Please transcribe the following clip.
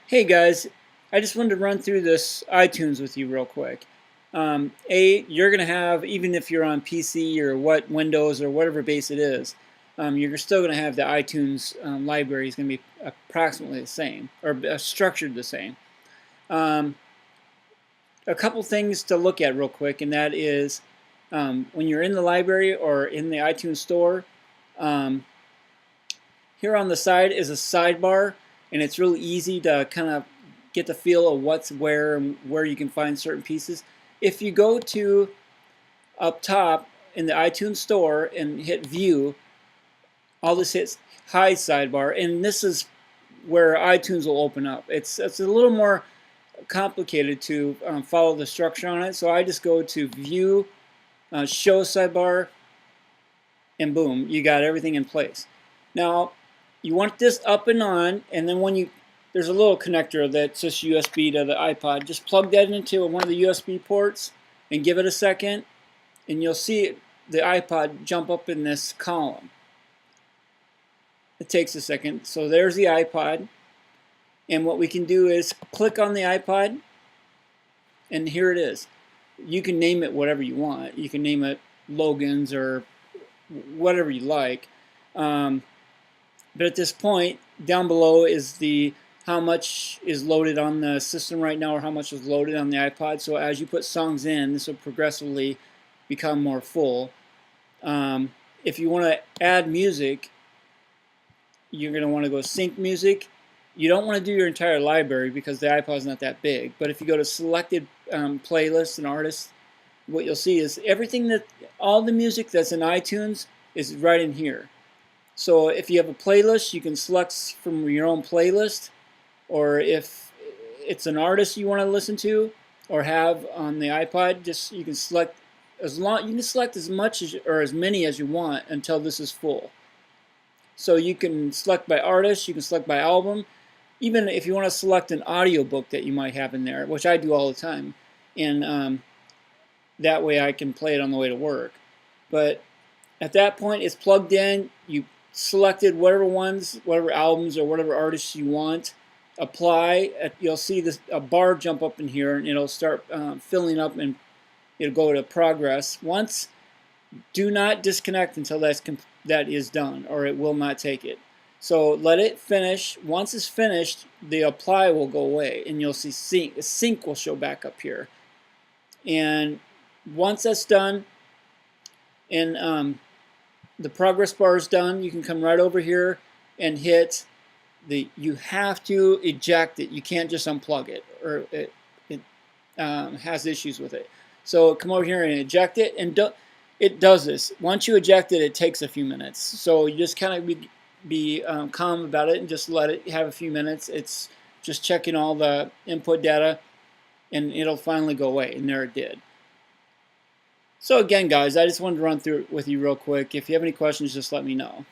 Hey guys, I just wanted to run through this iTunes with you real quick. You're going to have, even if you're on PC or what Windows or whatever base it is, you're still going to have the iTunes library is going to be approximately the same or structured the same. Um, a couple things to look at real quick, and that is when you're in the library or in the iTunes store, um, here on the side is a sidebar, and it's really easy to kind of get the feel of what's where and where you can find certain pieces. If you go to up top in the iTunes store and hit View, all this hits Hide sidebar, and this is where iTunes will open up. It's a little more complicated to follow the structure on it, so I just go to View, Show sidebar, and boom, you got everything in place. Now, you want this up and on, and then there's a little connector that's just USB to the iPod. Just plug that into one of the USB ports and give it a second, and you'll see the iPod jump up in this column. It takes a second. So there's the iPod, and what we can do is click on the iPod, and here it is. You can name it whatever you want. You can name it Logan's or whatever you like. But at this point, down below is the how much is loaded on the system right now or how much is loaded on the iPod. So as you put songs in, this will progressively become more full. If you want to add music, you're going to want to go sync music. You don't want to do your entire library because the iPod is not that big. But if you go to selected playlists and artists, what you'll see is all the music that's in iTunes is right in here. So if you have a playlist, you can select from your own playlist, or if it's an artist you want to listen to or have on the iPod, you can select as much or as many as you want until this is full. So you can select by artist, you can select by album, even if you want to select an audiobook that you might have in there, which I do all the time, and that way I can play it on the way to work. But at that point, it's plugged in. You selected whatever albums or whatever artists you want. Apply. You'll see a bar jump up in here, and it'll start filling up, and it'll go to progress. Do not disconnect until that is done, or it will not take it. So let it finish. Once it's finished, the apply will go away, and you'll see sync will show back up here. And once that's done, and the progress bar is done, you can come right over here and hit you have to eject it. You can't just unplug it, or it has issues with it. So come over here and eject it, and it does this. Once you eject it, it takes a few minutes. So you just kind of be calm about it and just let it have a few minutes. It's just checking all the input data, and it'll finally go away, and there it did. So again, guys, I just wanted to run through it with you real quick. If you have any questions, just let me know.